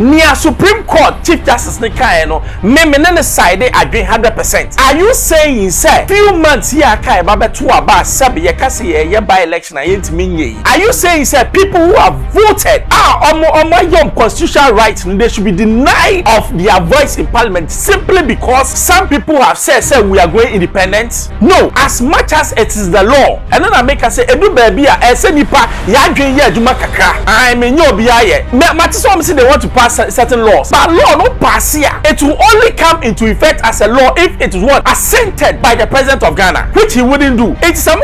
near Supreme Court Chief Justice Nikaeno, me side agree 100%. Are you saying, sir, few months here kai babe to aba sabi ye kasi ye by election ayent minye? Are you saying, sir, people who have voted omo your constitutional rights, they should be denied of their voice in parliament simply because some people have said we are going independent? No, as much as it is the law. And then I make us say edu baby a say nipa ya adwen ye adwuma kakra. I mean you be aye. Matisom say they want to pass certain laws. But law no pass here. It will only come into effect as a law if it is what assented by the president of Ghana, which he wouldn't do. It is some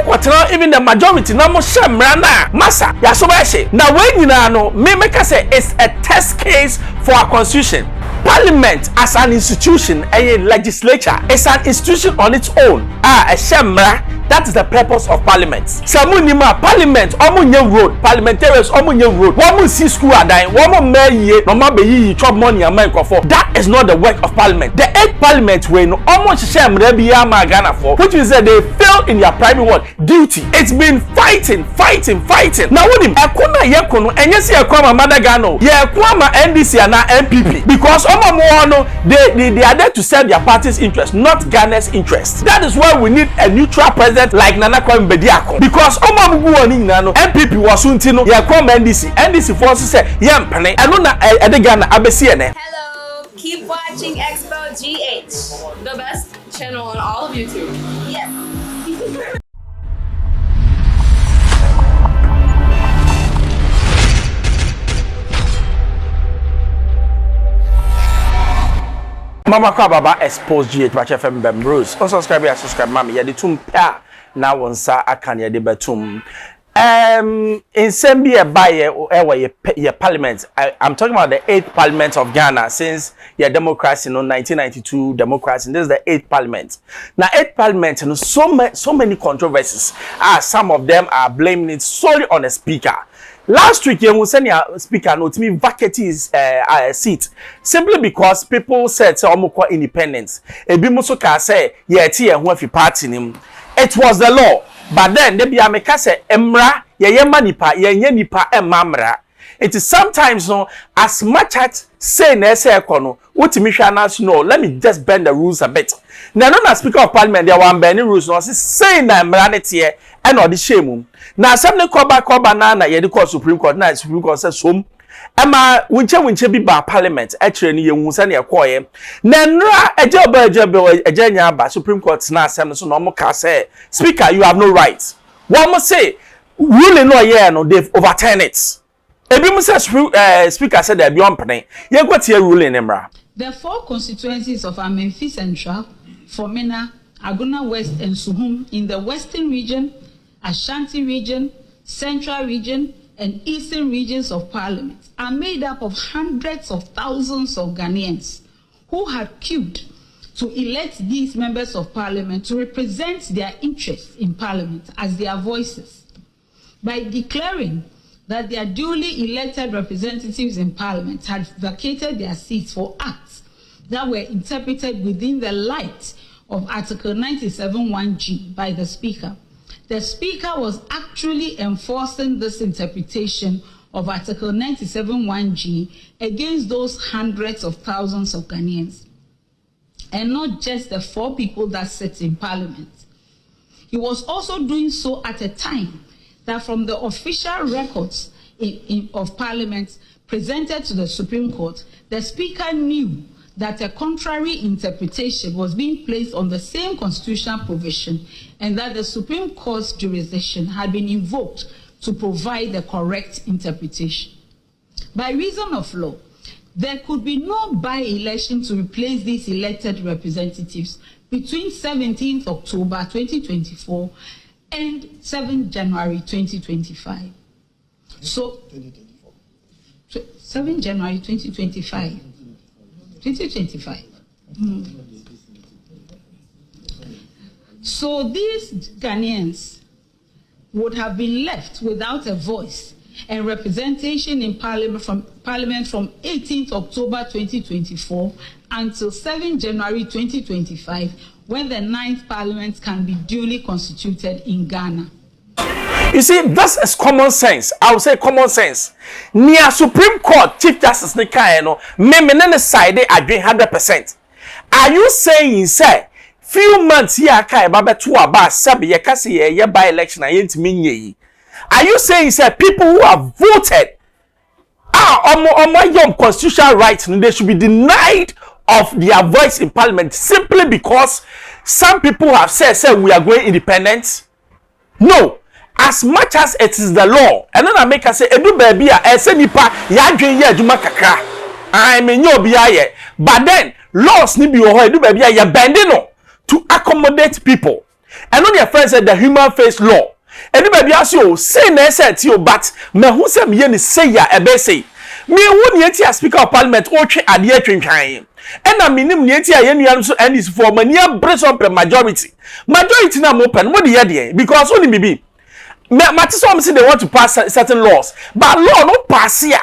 even the majority na mo shemrana massa ya so ba she. Now when you know me make us say it's a test case for our constitution. Parliament as an institution, a legislature, is an institution on its own. A shemra, that is the purpose of parliament. Samunima parliament, omunye road, parliamentarians omunye road. Woman see school are dying, woman may no be chop money and man for. That is not the work of parliament. The 8th parliament when almost shemra be Ghana for, which is that they fail in their primary work duty. It's been fighting. Now when him akuna yekono enyesi akwa mother Ghana, ye akwa NDC and MPP because they are there to serve their party's interest, not Ghana's interest. That is why we need a neutral president like Nana Kwame Bediako. Because MPP was Suntino, NDC forces say, Yampane, and on Ghana Abesiene. Hello, keep watching Xposed GH, the best channel on all of YouTube. Yes. Mama kwa baba Xposed GH Batch FM Bembros. Also subscribe mama ya de tum pa na wonsa akan ya de betum. In Sambia by your parliament. I'm talking about the 8th parliament of Ghana since your democracy, 1992 democracy. This is the 8th parliament. Now 8th parliament, so many controversies. Some of them are blaming it solely on the speaker. Last week, you send your speaker no to me vacate his seat simply because people said so omukwa independence. Ebi muso ka say ye ti ehun afi party nim. It was the law, but then they be ameka say emra ye manipa ye nipa emamra. It is sometimes no as much as say na say ekono utimi hwa na no let me just bend the rules a bit. Now no na speaker of parliament there one bending rules no say na emra ne tie e no de shame. Na asem ne koba na ye de court Supreme Court na Supreme Court say som ema winche bi ba parliament e kire ne yehu se ne ekoye na nra eje nya ba Supreme Court na asem so no mo ka say speaker you have no right. One must say ruling no here no they've overturned it. Ebi mu say speaker said there be ompene ye got here ruling emra. The 4 constituencies of Amenfi Central, Fomena, Aguna West and Suhum in the Western region, Ashanti region, Central region, and Eastern regions of Parliament are made up of hundreds of thousands of Ghanaians who had queued to elect these members of Parliament to represent their interests in Parliament as their voices. By declaring that their duly elected representatives in Parliament had vacated their seats for acts that were interpreted within the light of Article 97(1)(g) by the Speaker. The Speaker was actually enforcing this interpretation of Article 97(1)(g) against those hundreds of thousands of Ghanaians, and not just the 4 people that sit in Parliament. He was also doing so at a time that from the official records of Parliament presented to the Supreme Court, the Speaker knew that a contrary interpretation was being placed on the same constitutional provision and that the Supreme Court's jurisdiction had been invoked to provide the correct interpretation. By reason of law, there could be no by-election to replace these elected representatives between 17th October 2024 and 7th January 2025. So, 7th January 2025. 2025. So these Ghanaians would have been left without a voice and representation in Parliament from 18th October 2024 until 7th January 2025, when the 9th Parliament can be duly constituted in Ghana. You see, this is common sense. I would say common sense. Near Supreme Court Chief Justice Nikaeno, me side agree 100%. Are you saying, say, few months here kai babe to aba sabi ye kasi ye by election na yentimi nye? Are you saying, say, people who have voted your constitutional rights, they should be denied of their voice in parliament simply because some people have said we are going independent? No. As much as it is the law, and then I make us say, edu baby a say nipa ya dwen ye adwuma kakra. I mean you be aye. But then laws ni bi wo edu baby a ya bending no to accommodate people. And on your friend said the human face law. Edu baby as you say na say ti but me hu say me ni say ya ebe say. Me hu ni enti as speaker of parliament o twe ade atwentwan. And I mean ni enti a ye nua so and is for mania brace up majority. Majority na mo pen mo de ye de because only bibi Matisom say they want to pass certain laws, but law no pass here.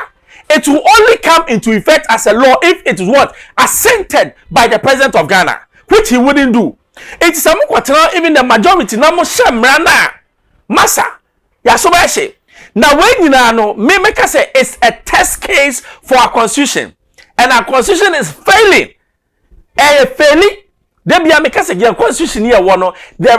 It will only come into effect as a law if it is what assented by the president of Ghana, which he wouldn't do. It is even the majority na mo shemrana massa ya so ba she. Now when you know me make us say it's a test case for our constitution, and our constitution is failing. Failing. There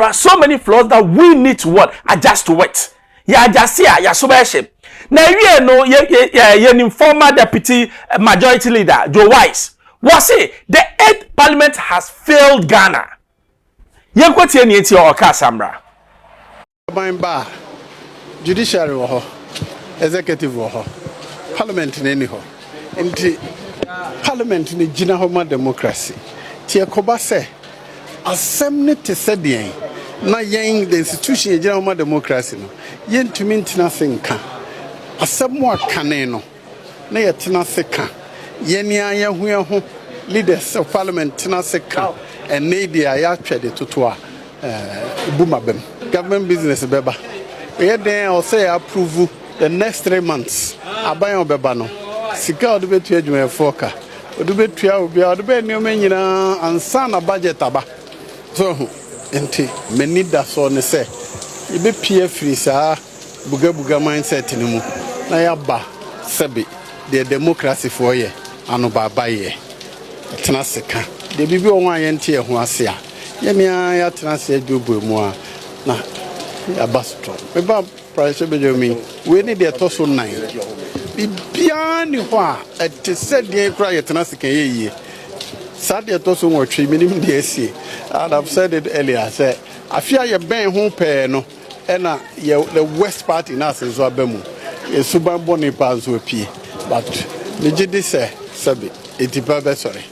are so many flaws that we need to what adjust to it. Yeah, just here, yeah, so bad. Now you know, former deputy majority leader Joe Wise was say the 8th parliament has failed Ghana. You go to any or Kasamra. Judicial executive parliament in any parliament in the democracy. Tia koba se asem te se den na yen the institution e general democracy no yen tumi ntina senka asem wa kane no na ye tena seka yen ya hu leaders of parliament tena seka and media ya twede toto a bumabem government business beba we den o say approve the next 3 months aban obeba no sika o de betu adwuma foka odubetua obia odebe nneoma nyina ansa na budget aba so enti many da so ne se ibe pie free saa buga mindset ni mu na ya ba sebe the democracy for ye anu baba ye tena seka de bibi onwa ye ntie ho ase a ye mia ya tena se adwobo mu a na ya basto me ba price be jomi we need the toso 9 Bibiani wa at said the cry at Nasike. Sadia Tosun or tree minimum DSC. And I've said it earlier. Say, I fear your bang home no, and the west part in us is Wabemu. A suban boni pass with P. But Nijidi say, Sabi, it's sorry.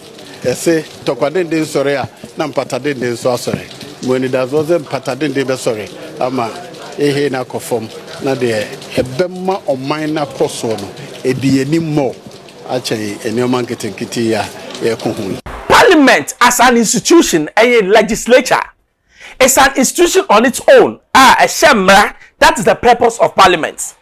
I say, Tokwadin de Soria, Nampatadin de sorry. When it does wasn't Patadin de sorry. Ama, na conform. Na de ebema o minor coso no e di animo actually enyoman ketenkiti ya ekohun. Parliament as an institution, a legislature, is an institution on its own. A shemra, that is the purpose of parliament.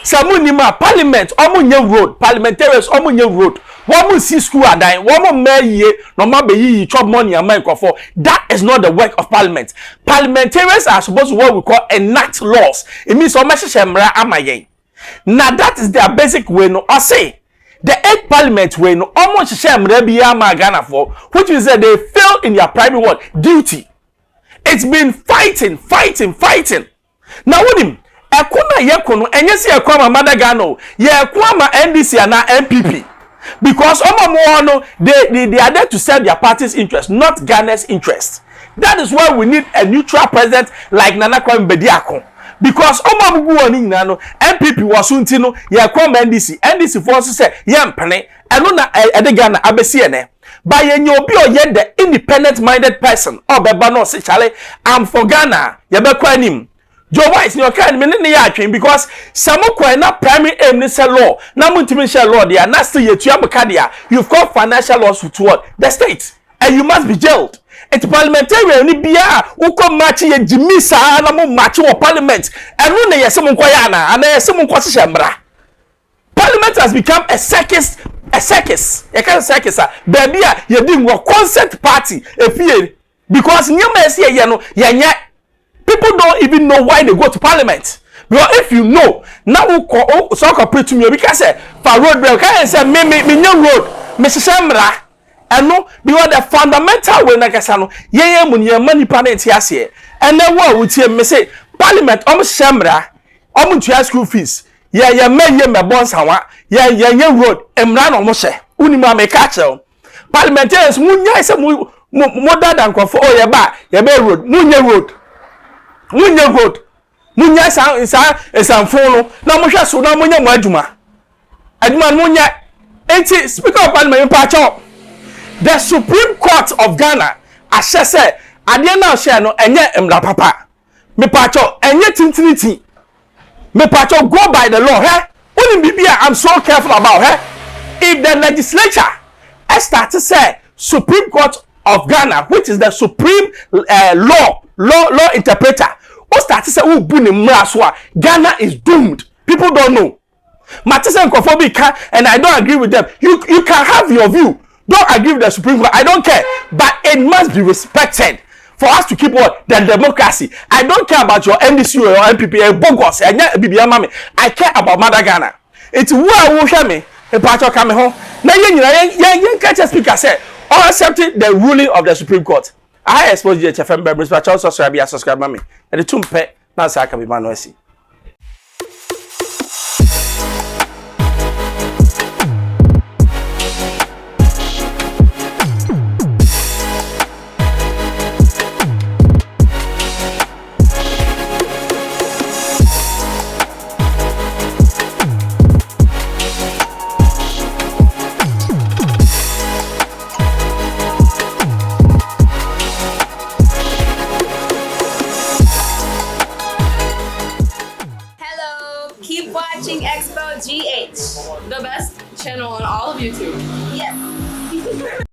Samunima parliament omunye road, parliamentarians omunye road. Woman see school are dying, woman may no matter ye chop money and make for. That is not the work of parliament. Parliamentarians are supposed to what we call enact laws. It means so much shemra amaye. Now that is their basic way no I say the 8th parliament way no almost shemra biya magana for, which means that they fail in their primary work duty. It's been fighting. Now with him, ekuna yekono enyesi ekwa madagano, ye ekwa ma NDC and MPP. Because they are there to serve their party's interest, not Ghana's interest. That is why we need a neutral president like Nana Kwame Bediako. Because MPP was untino, ya kwamba NDC forces say yampane, anona Ghana abesiene. By yenyobi yen the independent-minded person, or bebano se chale, I'm for Ghana, yabekwanim. Joe Wise ni okan me ne ya atwen because samokwa na primary aim ni say law na muntimi share law dia na still yetu abeka dia you've got financial loss to what the state and you must be jailed. It's parliamentarian ni bia uko match ye jimisa na mo match wo parliament enu na yese mo nkoya na ana yese mo nkwose shemra. Parliament has become a circus you can circus baby ye di wo concert party efie because nyama ese ye no ye nya. People don't even know why they go to parliament. Because if you know, now so cooperate to me because for road break, can say me new road, Mr. Shamra, and no, because the fundamental way like I say no, yeah money planet here, and then what would you say Parliament Shamra, to school fees, yeah me bonds yeah road, and run almost unima me catch parliamentarians munya say more than for oh yeah road munya road munya san phone na mo hwe so na munya mo adwuma munya enti speaker of parliament pacho the Supreme Court of Ghana ashe say ade na share no enye emra papa me pacho enye tintiniti me pacho go by the law uni bibia I'm so careful about if the legislature start to say Supreme Court of Ghana, which is the supreme law interpreter, or start to say who Ghana is doomed. People don't know. Matisa and Kofobi and I don't agree with them. You can have your view. Don't agree with the Supreme Court. I don't care. But it must be respected for us to keep on the democracy. I don't care about your NDC or your MPP, Bogos, and I care about Mother Ghana. It's where we hear me. A part of coming home. Now, you catch a speaker say, or accepting the ruling of the Supreme Court. I expose you to FM members, but also subscribe, mommy. And the two pet, now, I can be manually. Keep watching Xposed GH, the best channel on all of YouTube. Yes.